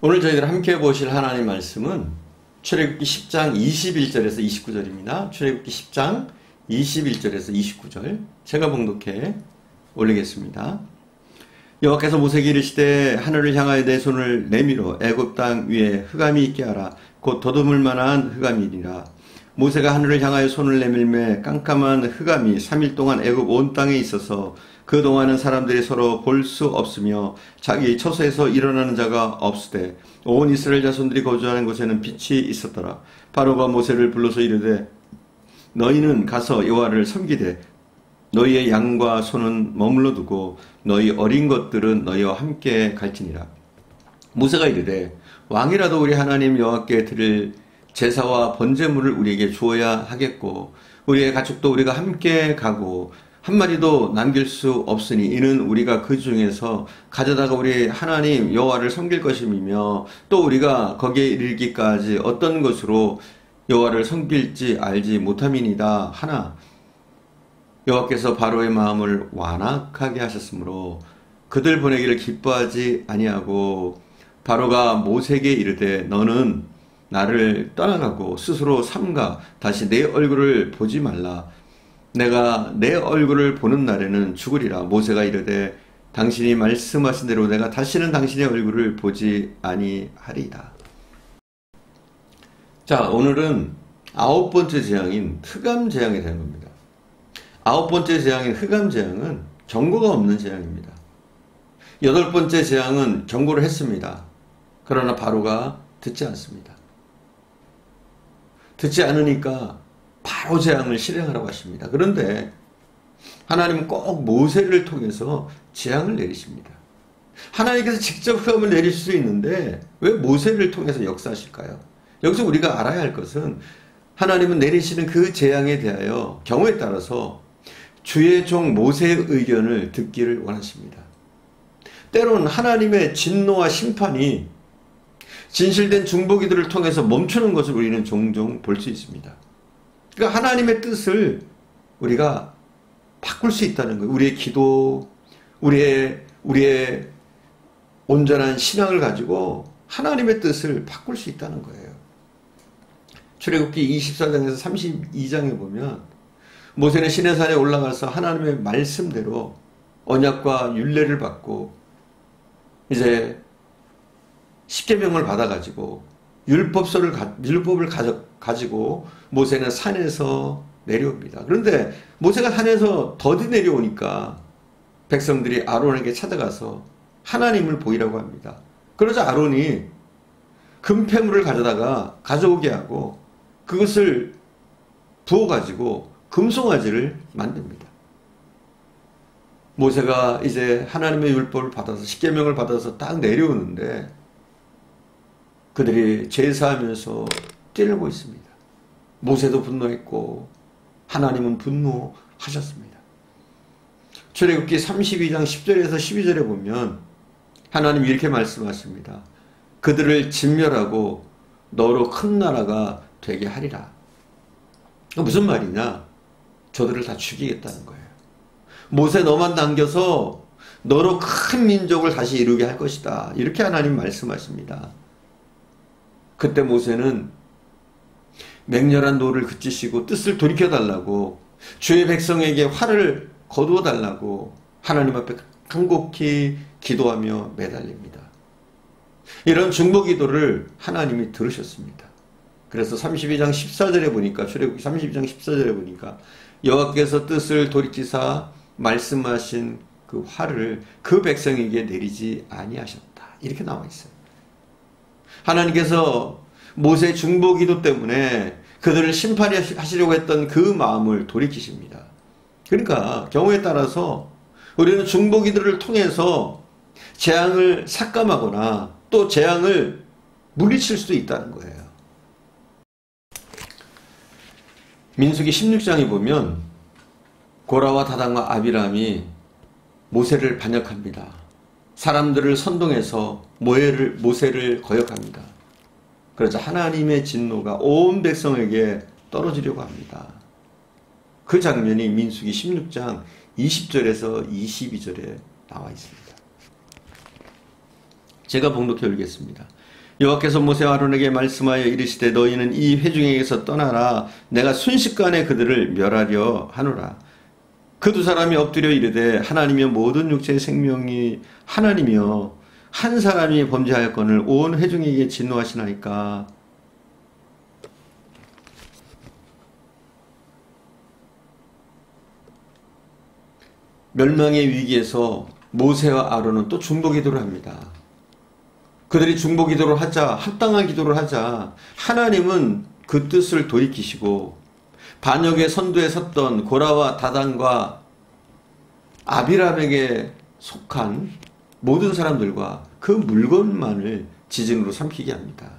오늘 저희들 함께 보실 하나님 말씀은 출애굽기 10장 21절에서 29절입니다. 출애굽기 10장 21절에서 29절 제가 봉독해 올리겠습니다. 여호와께서 모세에게 이르시되 하늘을 향하여 내 손을 내밀어 애굽 땅 위에 흑암이 있게 하라. 곧 더듬을 만한 흑암이니라. 모세가 하늘을 향하여 손을 내밀매 깜깜한 흑암이 3일 동안 애굽 온 땅에 있어서 그동안은 사람들이 서로 볼 수 없으며 자기 처소에서 일어나는 자가 없으되 온 이스라엘 자손들이 거주하는 곳에는 빛이 있었더라. 바로가 모세를 불러서 이르되 너희는 가서 여호와를 섬기되 너희의 양과 소는 머물러 두고 너희 어린 것들은 너희와 함께 갈지니라. 모세가 이르되 왕이라도 우리 하나님 여호와께 드릴 제사와 번제물을 우리에게 주어야 하겠고 우리의 가축도 우리가 함께 가고 한 마리도 남길 수 없으니 이는 우리가 그 중에서 가져다가 우리 하나님 여호와를 섬길 것임이며 또 우리가 거기에 이르기까지 어떤 것으로 여호와를 섬길지 알지 못함이니이다 하나 여호와께서 바로의 마음을 완악하게 하셨으므로 그들 보내기를 기뻐하지 아니하고 바로가 모세에게 이르되 너는 나를 떠나가고 스스로 삼가 다시 내 얼굴을 보지 말라. 내가 내 얼굴을 보는 날에는 죽으리라. 모세가 이르되 당신이 말씀하신 대로 내가 다시는 당신의 얼굴을 보지 아니하리이다. 자, 오늘은 9번째 재앙인 흑암 재앙에 대한 겁니다. 9번째 재앙인 흑암 재앙은 경고가 없는 재앙입니다. 8번째 재앙은 경고를 했습니다. 그러나 바로가 듣지 않습니다. 듣지 않으니까 바로 재앙을 실행하라고 하십니다. 그런데 하나님은 꼭 모세를 통해서 재앙을 내리십니다. 하나님께서 직접 흑암을 내릴 수 있는데 왜 모세를 통해서 역사하실까요? 여기서 우리가 알아야 할 것은 하나님은 내리시는 그 재앙에 대하여 경우에 따라서 주의 종 모세의 의견을 듣기를 원하십니다. 때로는 하나님의 진노와 심판이 진실된 중보기도를 통해서 멈추는 것을 우리는 종종 볼 수 있습니다. 그러니까 하나님의 뜻을 우리가 바꿀 수 있다는 거예요. 우리의 기도, 우리의 온전한 신앙을 가지고 하나님의 뜻을 바꿀 수 있다는 거예요. 출애굽기 24장에서 32장에 보면 모세는 시내산에 올라가서 하나님의 말씀대로 언약과 율례를 받고 이제 십계명을 받아가지고 율법을 가지고 모세는 산에서 내려옵니다. 그런데 모세가 산에서 더디 내려오니까 백성들이 아론에게 찾아가서 하나님을 보이라고 합니다. 그러자 아론이 금패물을 가져오게 하고 그것을 부어가지고 금송아지를 만듭니다. 모세가 이제 하나님의 율법을 받아서 십계명을 받아서 딱 내려오는데 그들이 제사하면서 떼려고 있습니다. 모세도 분노했고 하나님은 분노하셨습니다. 출애굽기 32장 10절에서 12절에 보면 하나님이 이렇게 말씀하십니다. 그들을 진멸하고 너로 큰 나라가 되게 하리라. 무슨 말이냐? 저들을 다 죽이겠다는 거예요. 모세 너만 남겨서 너로 큰 민족을 다시 이루게 할 것이다. 이렇게 하나님 말씀하십니다. 그때 모세는 맹렬한 노를 그치시고 뜻을 돌이켜달라고 주의 백성에게 화를 거두어달라고 하나님 앞에 간곡히 기도하며 매달립니다. 이런 중보기도를 하나님이 들으셨습니다. 그래서 32장 14절에 보니까 출애굽기 32장 14절에 보니까 여호와께서 뜻을 돌이키사 말씀하신 그 화를 그 백성에게 내리지 아니하셨다. 이렇게 나와 있어요. 하나님께서 모세의 중보기도 때문에 그들을 심판하시려고 했던 그 마음을 돌이키십니다. 그러니까 경우에 따라서 우리는 중보기도를 통해서 재앙을 삭감하거나 또 재앙을 물리칠 수도 있다는 거예요. 민수기 16장에 보면 고라와 다단과 아비람이 모세를 반역합니다. 사람들을 선동해서 모세를 거역합니다. 그러자 하나님의 진노가 온 백성에게 떨어지려고 합니다. 그 장면이 민수기 16장 20절에서 22절에 나와 있습니다. 제가 봉독해 올리겠습니다. 여호와께서 모세와 아론에게 말씀하여 이르시되 너희는 이 회중에게서 떠나라. 내가 순식간에 그들을 멸하려 하노라. 그 두 사람이 엎드려 이르되 하나님이여 모든 육체의 생명이 하나님이여 한 사람이 범죄하였거늘 온 회중에게 진노하시나이까. 멸망의 위기에서 모세와 아론은 또 중보기도를 합니다. 그들이 중보기도를 하자, 합당한 기도를 하자 하나님은 그 뜻을 돌이키시고 반역의 선두에 섰던 고라와 다단과 아비람에게 속한 모든 사람들과 그 물건만을 지진으로 삼키게 합니다.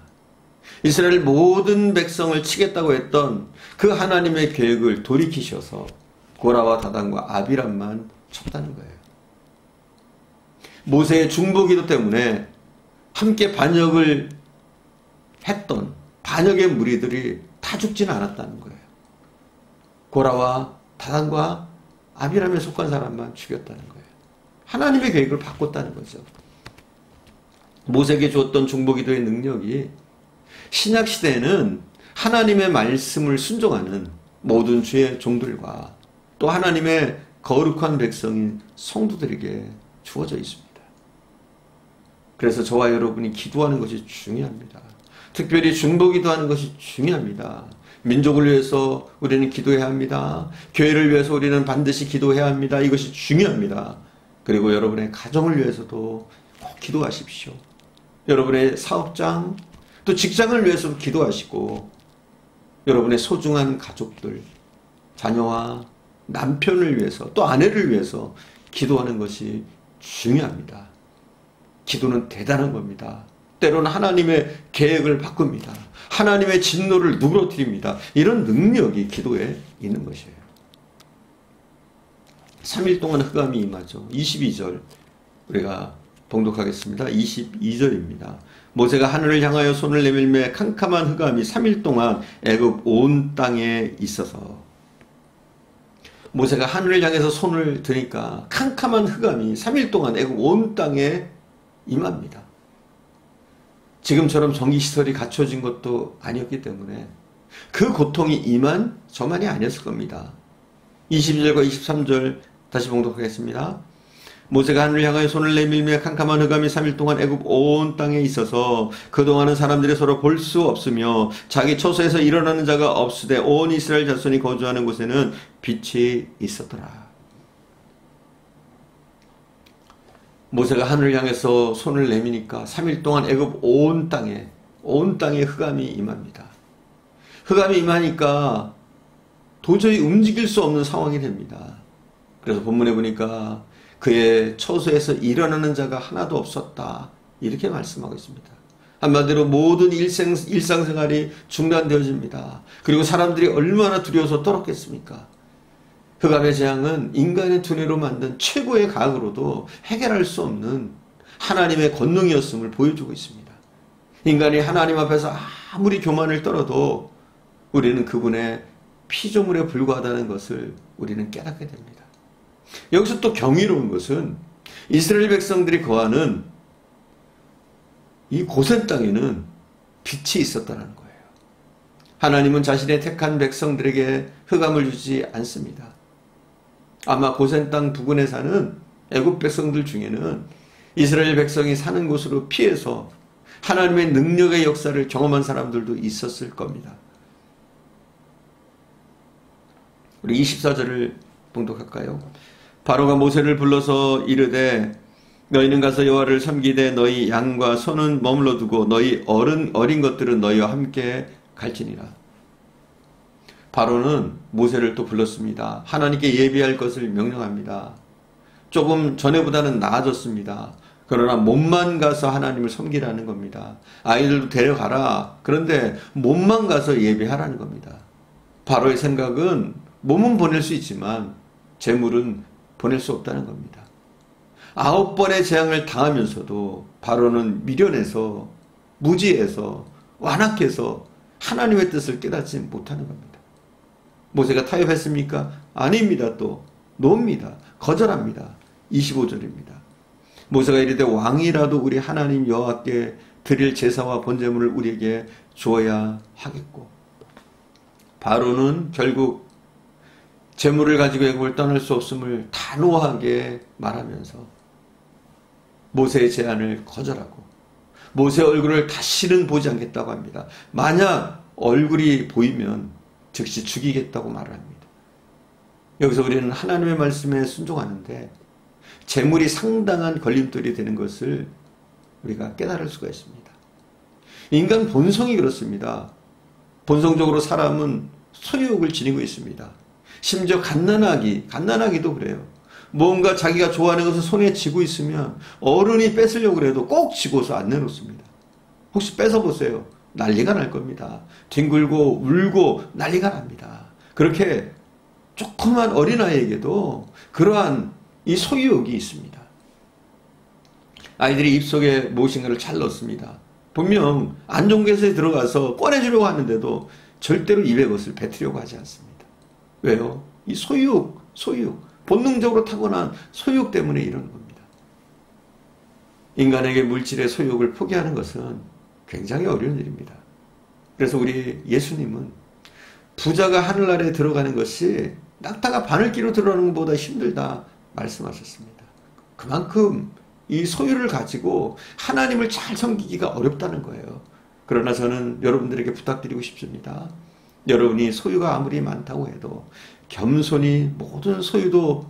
이스라엘 모든 백성을 치겠다고 했던 그 하나님의 계획을 돌이키셔서 고라와 다단과 아비람만 쳤다는 거예요. 모세의 중보기도 때문에 함께 반역을 했던 반역의 무리들이 다 죽지는 않았다는 거예요. 고라와 다단과 아비람에 속한 사람만 죽였다는 거예요. 하나님의 계획을 바꿨다는 거죠. 모세에게 주었던 중보기도의 능력이 신약시대에는 하나님의 말씀을 순종하는 모든 주의 종들과 또 하나님의 거룩한 백성인 성도들에게 주어져 있습니다. 그래서 저와 여러분이 기도하는 것이 중요합니다. 특별히 중보기도하는 것이 중요합니다. 민족을 위해서 우리는 기도해야 합니다. 교회를 위해서 우리는 반드시 기도해야 합니다. 이것이 중요합니다. 그리고 여러분의 가정을 위해서도 꼭 기도하십시오. 여러분의 사업장 또 직장을 위해서도 기도하시고 여러분의 소중한 가족들, 자녀와 남편을 위해서 또 아내를 위해서 기도하는 것이 중요합니다. 기도는 대단한 겁니다. 때로는 하나님의 계획을 바꿉니다. 하나님의 진노를 누그러뜨립니다. 이런 능력이 기도에 있는 것이에요. 3일 동안 흑암이 임하죠. 22절 우리가 봉독하겠습니다. 22절입니다. 모세가 하늘을 향하여 손을 내밀매 캄캄한 흑암이 3일 동안 애굽 온 땅에 있어서 모세가 하늘을 향해서 손을 드니까 캄캄한 흑암이 3일 동안 애굽 온 땅에 임합니다. 지금처럼 전기시설이 갖춰진 것도 아니었기 때문에 그 고통이 임한 저만이 아니었을 겁니다. 22절과 23절 다시 봉독하겠습니다. 모세가 하늘을 향하여 손을 내밀며 캄캄한 흑암이 3일 동안 애굽 온 땅에 있어서 그동안은 사람들이 서로 볼 수 없으며 자기 처소에서 일어나는 자가 없으되 온 이스라엘 자손이 거주하는 곳에는 빛이 있었더라. 모세가 하늘을 향해서 손을 내미니까 3일 동안 애굽 온 땅에 흑암이 임합니다. 흑암이 임하니까 도저히 움직일 수 없는 상황이 됩니다. 그래서 본문에 보니까 그의 처소에서 일어나는 자가 하나도 없었다. 이렇게 말씀하고 있습니다. 한마디로 모든 일상생활이 중단되어집니다. 그리고 사람들이 얼마나 두려워서 떨었겠습니까? 흑암의 재앙은 인간의 두뇌로 만든 최고의 과학으로도 해결할 수 없는 하나님의 권능이었음을 보여주고 있습니다. 인간이 하나님 앞에서 아무리 교만을 떨어도 우리는 그분의 피조물에 불과하다는 것을 우리는 깨닫게 됩니다. 여기서 또 경이로운 것은 이스라엘 백성들이 거하는 이 고센 땅에는 빛이 있었다는 거예요. 하나님은 자신의 택한 백성들에게 흑암을 주지 않습니다. 아마 고센 땅 부근에 사는 애굽 백성들 중에는 이스라엘 백성이 사는 곳으로 피해서 하나님의 능력의 역사를 경험한 사람들도 있었을 겁니다. 우리 24절을 봉독할까요? 바로가 모세를 불러서 이르되 너희는 가서 여호와를 섬기되 너희 양과 소는 머물러 두고 너희 어린 것들은 너희와 함께 갈지니라. 바로는 모세를 또 불렀습니다. 하나님께 예비할 것을 명령합니다. 조금 전에보다는 나아졌습니다. 그러나 몸만 가서 하나님을 섬기라는 겁니다. 아이들도 데려가라. 그런데 몸만 가서 예배하라는 겁니다. 바로의 생각은 몸은 보낼 수 있지만 재물은 보낼 수 없다는 겁니다. 9번의 재앙을 당하면서도 바로는 미련해서 무지해서 완악해서 하나님의 뜻을 깨닫지 못하는 겁니다. 모세가 타협했습니까? 아닙니다. 또 노입니다. 거절합니다. 25절입니다. 모세가 이르되 왕이라도 우리 하나님 여호와께 드릴 제사와 번제물을 우리에게 주어야 하겠고, 바로는 결국 재물을 가지고 애굽을 떠날 수 없음을 단호하게 말하면서 모세의 제안을 거절하고 모세의 얼굴을 다시는 보지 않겠다고 합니다. 만약 얼굴이 보이면 즉시 죽이겠다고 말을 합니다. 여기서 우리는 하나님의 말씀에 순종하는데 재물이 상당한 걸림돌이 되는 것을 우리가 깨달을 수가 있습니다. 인간 본성이 그렇습니다. 본성적으로 사람은 소유욕을 지니고 있습니다. 심지어 갓난아기도 그래요. 뭔가 자기가 좋아하는 것을 손에 쥐고 있으면 어른이 뺏으려고 해도 꼭 쥐고서 안 내놓습니다. 혹시 뺏어보세요. 난리가 날 겁니다. 뒹굴고 울고 난리가 납니다. 그렇게 조그만 어린아이에게도 그러한 이 소유욕이 있습니다. 아이들이 입속에 무엇인가를 잘 넣습니다. 분명 안 좋은 곳에 들어가서 꺼내주려고 하는데도 절대로 입에 그것을 뱉으려고 하지 않습니다. 왜요? 이 소유욕, 본능적으로 타고난 소유욕 때문에 이러는 겁니다. 인간에게 물질의 소유욕을 포기하는 것은 굉장히 어려운 일입니다. 그래서 우리 예수님은 부자가 하늘나라에 들어가는 것이 낙타가 바늘기로 들어가는 것보다 힘들다 말씀하셨습니다. 그만큼 이 소유를 가지고 하나님을 잘 섬기기가 어렵다는 거예요. 그러나 저는 여러분들에게 부탁드리고 싶습니다. 여러분이 소유가 아무리 많다고 해도 겸손히 모든 소유도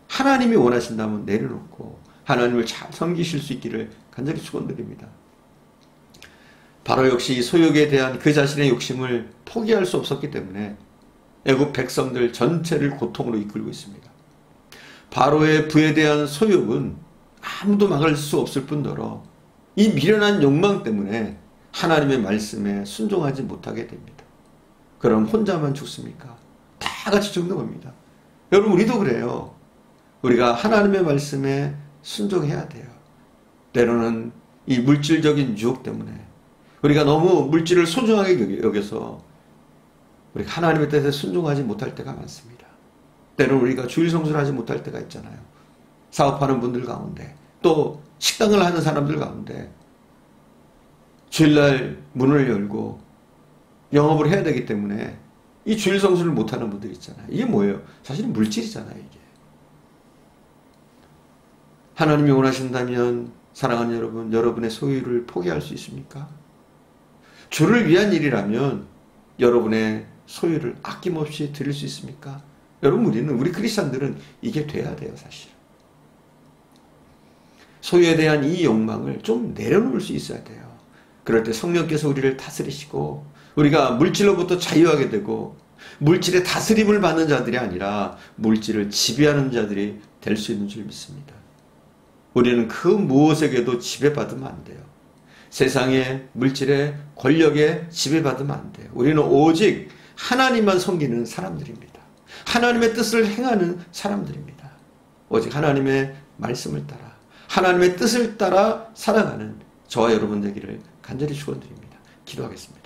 하나님이 원하신다면 내려놓고 하나님을 잘 섬기실 수 있기를 간절히 축원드립니다. 바로 역시 이 소유에 대한 그 자신의 욕심을 포기할 수 없었기 때문에 애굽 백성들 전체를 고통으로 이끌고 있습니다. 바로의 부에 대한 소욕은 아무도 막을 수 없을 뿐더러 이 미련한 욕망 때문에 하나님의 말씀에 순종하지 못하게 됩니다. 그럼 혼자만 죽습니까? 다 같이 죽는 겁니다. 여러분, 우리도 그래요. 우리가 하나님의 말씀에 순종해야 돼요. 때로는 이 물질적인 유혹 때문에 우리가 너무 물질을 소중하게 여겨서 우리가 하나님의 뜻에 순종하지 못할 때가 많습니다. 때로는 우리가 주일 성수를 하지 못할 때가 있잖아요. 사업하는 분들 가운데, 또 식당을 하는 사람들 가운데 주일날 문을 열고 영업을 해야 되기 때문에 이 주일 성수를 못하는 분들 있잖아요. 이게 뭐예요? 사실은 물질이잖아요. 이게. 하나님이 원하신다면 사랑하는 여러분, 여러분의 소유를 포기할 수 있습니까? 주를 위한 일이라면 여러분의 소유를 아낌없이 드릴 수 있습니까? 여러분, 우리 크리스찬들은 이게 돼야 돼요, 사실. 소유에 대한 이 욕망을 좀 내려놓을 수 있어야 돼요. 그럴 때 성령께서 우리를 다스리시고 우리가 물질로부터 자유하게 되고 물질의 다스림을 받는 자들이 아니라 물질을 지배하는 자들이 될 수 있는 줄 믿습니다. 우리는 그 무엇에게도 지배받으면 안 돼요. 세상의 물질의 권력에 지배받으면 안 돼요. 우리는 오직 하나님만 섬기는 사람들입니다. 하나님의 뜻을 행하는 사람들입니다. 오직 하나님의 말씀을 따라 하나님의 뜻을 따라 살아가는 저와 여러분 되기를 간절히 축원드립니다. 기도하겠습니다.